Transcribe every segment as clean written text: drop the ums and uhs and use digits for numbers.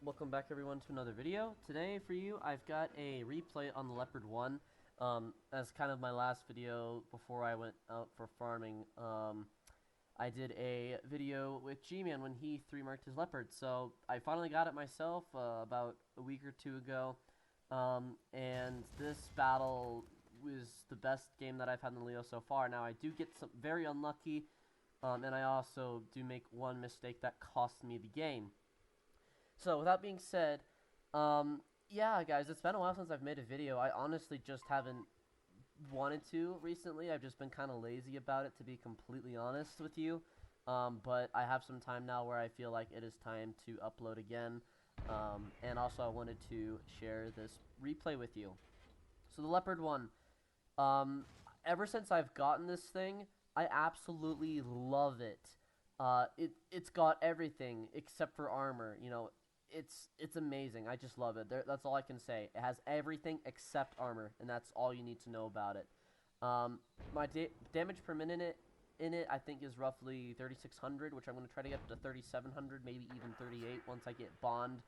Welcome back everyone to another video. Today for you, I've got a replay on the Leopard 1. As kind of my last video before I went out for farming. I did a video with Gman when he 3-marked his Leopard. So I finally got it myself about a week or two ago. And this battle was the best game that I've had in the Leo so far. Now I do get some very unlucky, and I also do make one mistake that cost me the game. So, with that being said, yeah, guys, it's been a while since I've made a video. I honestly just haven't wanted to recently. I've just been kind of lazy about it, to be completely honest with you. But I have some time now where I feel like it is time to upload again. And also, I wanted to share this replay with you. So, the Leopard 1. Ever since I've gotten this thing, I absolutely love it. It's got everything except for armor. You know, it's amazing. I just love it. That's all I can say. It has everything except armor, and that's all you need to know about it. My damage per minute in it, I think, is roughly 3,600, which I'm going to try to get to 3,700, maybe even 38 once I get bond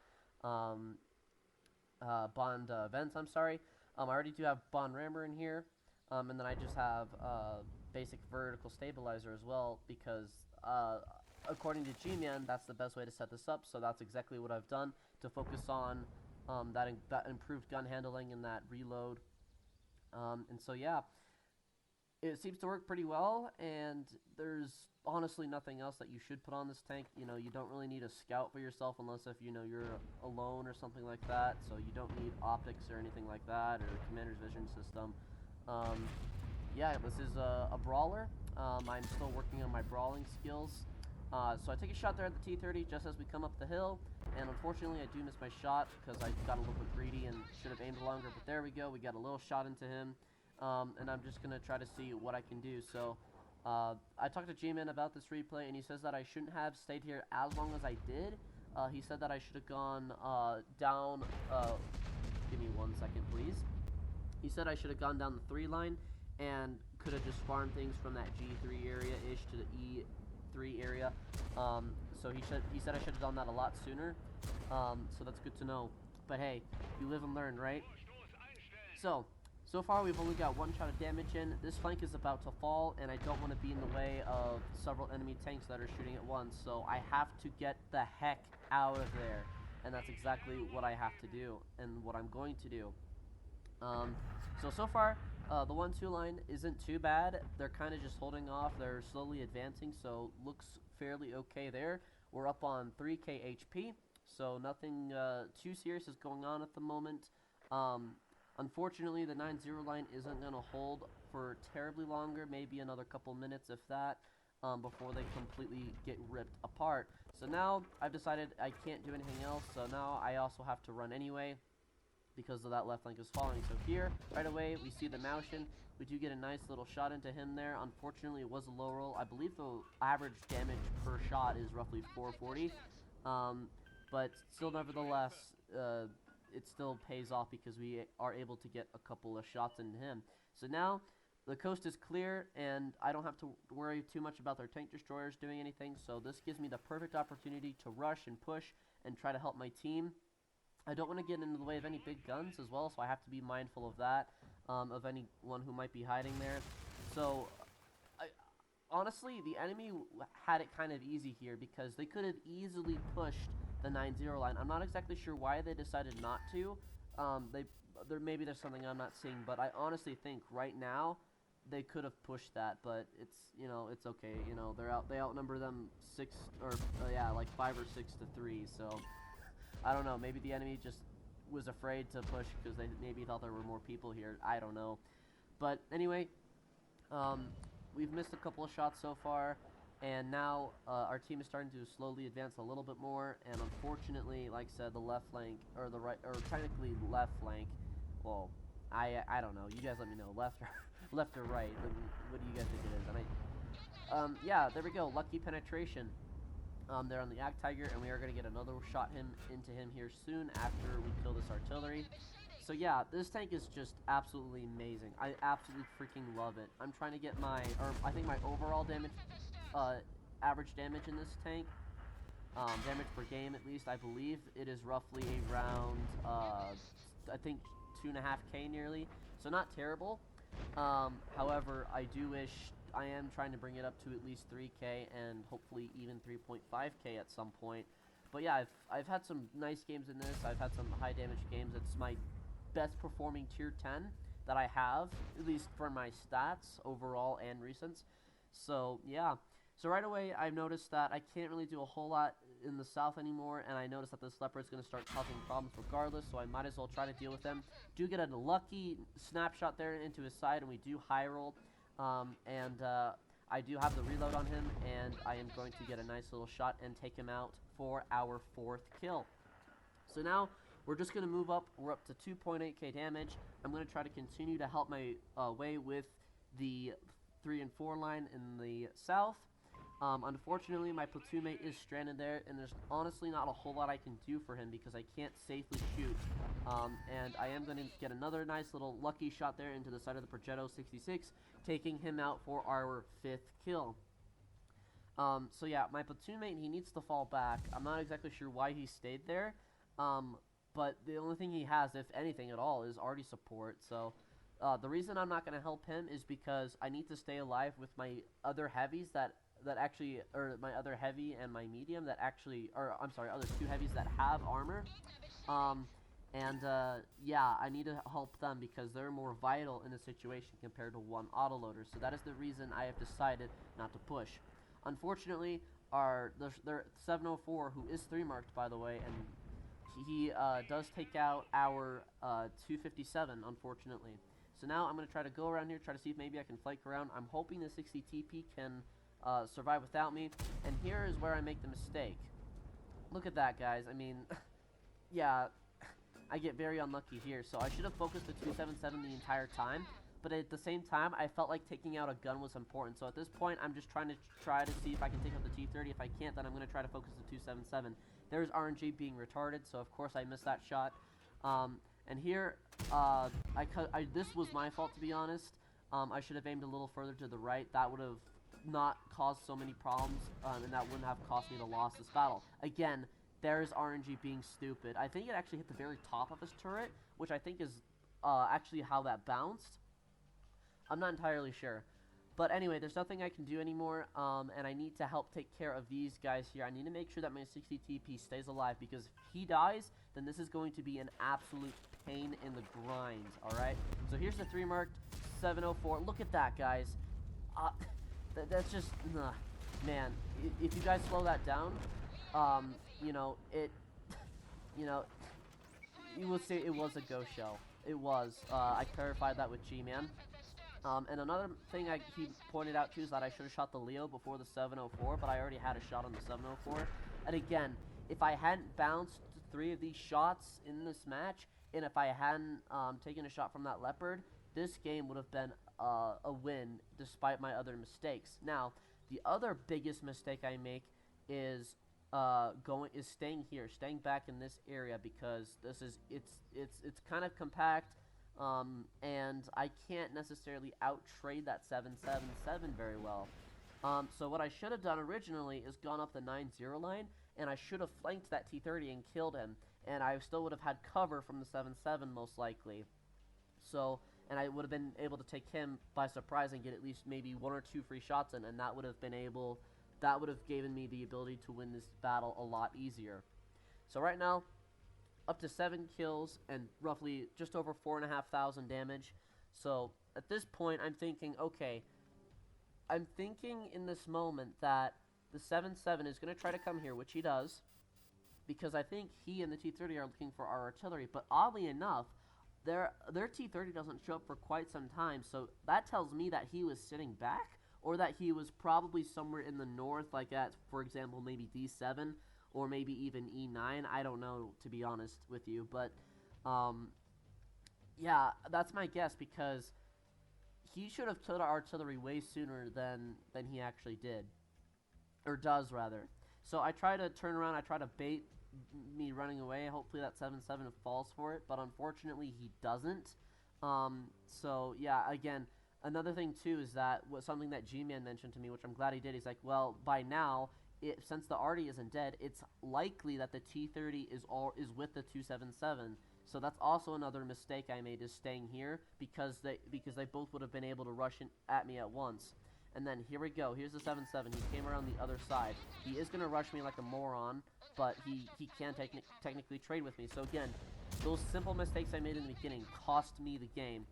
vents. I'm sorry. I already do have bond rammer in here, and then I just have basic vertical stabilizer as well because. According to Gman, that's the best way to set this up, so that's exactly what I've done to focus on that improved gun handling and that reload. And so, yeah, it seems to work pretty well, and there's honestly nothing else that you should put on this tank. You know, you don't really need a scout for yourself unless if, you know, you're alone or something like that, so you don't need optics or anything like that, or commander's vision system. Yeah, this is a brawler. I'm still working on my brawling skills. So I take a shot there at the T-30 just as we come up the hill, and unfortunately I do miss my shot because I got a little bit greedy and should have aimed longer, but there we go, we got a little shot into him, and I'm just going to try to see what I can do. So I talked to Gman about this replay, and he says that I shouldn't have stayed here as long as I did. He said that I should have gone down, give me 1 second please. He said I should have gone down the 3 line and could have just farmed things from that G3 area-ish to the E3 area. So he said I should have done that a lot sooner. So that's good to know. But hey, you live and learn, right? So far we've only got 1 shot of damage in. This flank is about to fall, and I don't want to be in the way of several enemy tanks that are shooting at once. So I have to get the heck out of there. And that's exactly what I have to do, and what I'm going to do. So far, the 1-2 line isn't too bad. They're kind of just holding off. They're slowly advancing, so looks fairly okay there. We're up on 3k HP, so nothing too serious is going on at the moment. Unfortunately, the 9-0 line isn't going to hold for terribly longer, maybe another couple minutes, if that, before they completely get ripped apart. So now I've decided I can't do anything else, so now I also have to run anyway, because of that left flank is falling. So here, right away, we see the Maushin. We do get a nice little shot into him there. Unfortunately, it was a low roll. I believe the average damage per shot is roughly 440. But still, nevertheless, it still pays off because we are able to get a couple of shots into him. So now, the coast is clear, and I don't have to worry too much about their tank destroyers doing anything. So this gives me the perfect opportunity to rush and push and try to help my team. I don't want to get into the way of any big guns as well, so I have to be mindful of that, of anyone who might be hiding there. So, honestly, the enemy had it kind of easy here because they could have easily pushed the 9-0 line. I'm not exactly sure why they decided not to. Maybe there's something I'm not seeing, but I honestly think right now they could have pushed that, but it's, you know, it's okay. You know, they outnumber them 5 or 6 to 3, so I don't know, maybe the enemy just was afraid to push because they maybe thought there were more people here. I don't know. But anyway, we've missed a couple of shots so far, and now our team is starting to slowly advance a little bit more, and unfortunately, like I said, the left flank, or the right, or technically left flank, well, I don't know. You guys let me know, left or, left or right. What do you guys think it is? And yeah, there we go, lucky penetration. They're on the Ag Tiger, and we are going to get another shot into him here soon after we kill this artillery. So yeah, this tank is just absolutely amazing. I absolutely freaking love it. I'm trying to get I think my overall damage, average damage in this tank damage per game, at least. I believe it is roughly around, I think 2.5k nearly, so not terrible. However, I do wish I am trying to bring it up to at least 3k and hopefully even 3.5k at some point. But yeah, I've had some nice games in this. I've had some high damage games. It's my best performing tier 10 that I have, at least for my stats overall and recents. So yeah. So right away, I've noticed that I can't really do a whole lot in the south anymore, and I noticed that this leopard is going to start causing problems regardless, so I might as well try to deal with him. Do get a lucky snapshot there into his side, and we do high roll, I do have the reload on him, and I am going to get a nice little shot and take him out for our 4th kill. So now, we're just going to move up. We're up to 2.8k damage. I'm going to try to continue to help my way with the 3 and 4 line in the south. Unfortunately, my platoon mate is stranded there, and there's honestly not a whole lot I can do for him because I can't safely shoot. And I am going to get another nice little lucky shot there into the side of the Progetto 66, taking him out for our 5th kill. So yeah, my platoon mate, he needs to fall back. I'm not exactly sure why he stayed there, but the only thing he has, if anything at all, is arty support. So the reason I'm not going to help him is because I need to stay alive with my other heavies that actually, or my other heavy and my medium that actually, or I'm sorry, other 2 heavies that have armor. Yeah, I need to help them because they're more vital in the situation compared to 1 autoloader. So that is the reason I have decided not to push. Unfortunately, their 704, who is 3 marked by the way, and he does take out our 257, unfortunately. So now I'm going to try to go around here, try to see if maybe I can flank around. I'm hoping the 60 TP can survive without me, and here is where I make the mistake. Look at that, guys. I mean, yeah, I get very unlucky here, so I should have focused the 277 the entire time, but at the same time, I felt like taking out a gun was important, so at this point, I'm just trying to see if I can take out the T-30. If I can't, then I'm going to try to focus the 277. There's RNG being retarded, so of course I missed that shot. And here, this was my fault, to be honest. I should have aimed a little further to the right. That would have not caused so many problems, and that wouldn't have cost me the loss this battle. Again, there's RNG being stupid. I think it actually hit the very top of his turret, which I think is actually how that bounced. I'm not entirely sure. But anyway, there's nothing I can do anymore, and I need to help take care of these guys here. I need to make sure that my 60 TP stays alive, because if he dies, then this is going to be an absolute pain in the grind, alright? So here's the 3 marked 704. Look at that, guys. That's just, man, if you guys slow that down, you know, you will say it was a ghost shell. It was. I clarified that with Gman. And another thing he pointed out too is that I should have shot the Leo before the 704, but I already had a shot on the 704. And again, if I hadn't bounced 3 of these shots in this match, and if I hadn't taken a shot from that Leopard, this game would have been a win despite my other mistakes. Now, the other biggest mistake I make is staying back in this area, because it's kind of compact, and I can't necessarily out-trade that 777 very well. So what I should have done originally is gone up the 9-0 line, and I should have flanked that T-30 and killed him, and I still would have had cover from the 7-7 most likely. So, and I would have been able to take him by surprise and get at least maybe 1 or 2 free shots in, and that would have given me the ability to win this battle a lot easier. So right now, up to 7 kills and roughly just over 4,500 damage. So at this point, I'm thinking, okay, I'm thinking in this moment that the 7-7 is going to try to come here, which he does, because I think he and the T-30 are looking for our artillery. But oddly enough, their T-30 doesn't show up for quite some time, so that tells me that he was sitting back, or that he was probably somewhere in the north, like at, for example, maybe D7, or maybe even E9. I don't know, to be honest with you, but yeah, that's my guess, because he should have killed our artillery way sooner than he actually did, or does rather. So I try to turn around, I try to bait me running away. Hopefully that 7-7 falls for it, but unfortunately he doesn't. So yeah, again, another thing too is that something that Gman mentioned to me, which I'm glad he did. He's like, well, by now, since the Artie isn't dead, it's likely that the T-30 is with the 277. So that's also another mistake I made, is staying here, because they both would have been able to rush in at me at once. And then here we go. Here's the 7.7. He came around the other side. He is going to rush me like a moron, but he can technically trade with me. So again, those simple mistakes I made in the beginning cost me the game.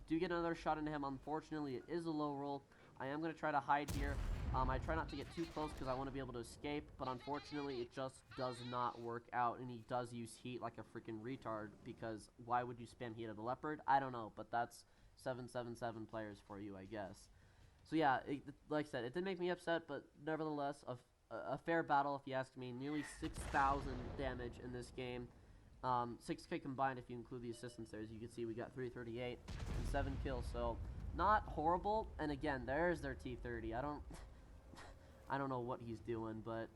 Do get another shot into him. Unfortunately, it is a low roll. I am going to try to hide here. I try not to get too close because I want to be able to escape, but unfortunately it just does not work out, and he does use heat like a freaking retard, because why would you spam heat at the Leopard? I don't know, but that's 777 players for you, I guess. So yeah, like I said, it did make me upset, but nevertheless, a fair battle if you ask me. Nearly 6,000 damage in this game. 6k combined if you include the assistance there. As you can see, we got 338 and 7 kills, so not horrible. And again, there's their T-30. I don't know what he's doing, but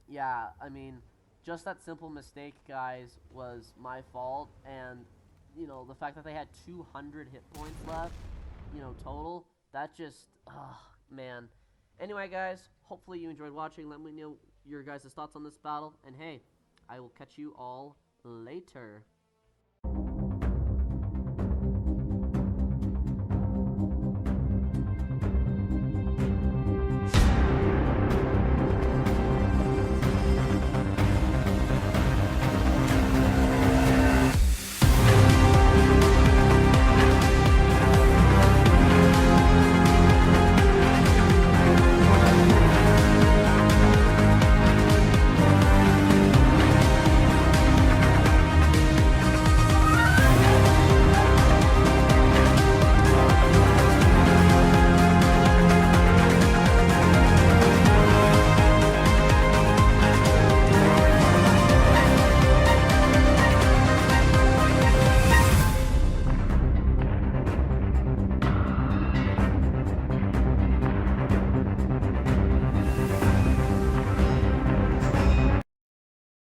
yeah, I mean, just that simple mistake, guys, was my fault. And you know, the fact that they had 200 hit points left, you know, total, that just, man. Anyway, guys, hopefully you enjoyed watching. Let me know your guys' thoughts on this battle, and hey, I will catch you all later.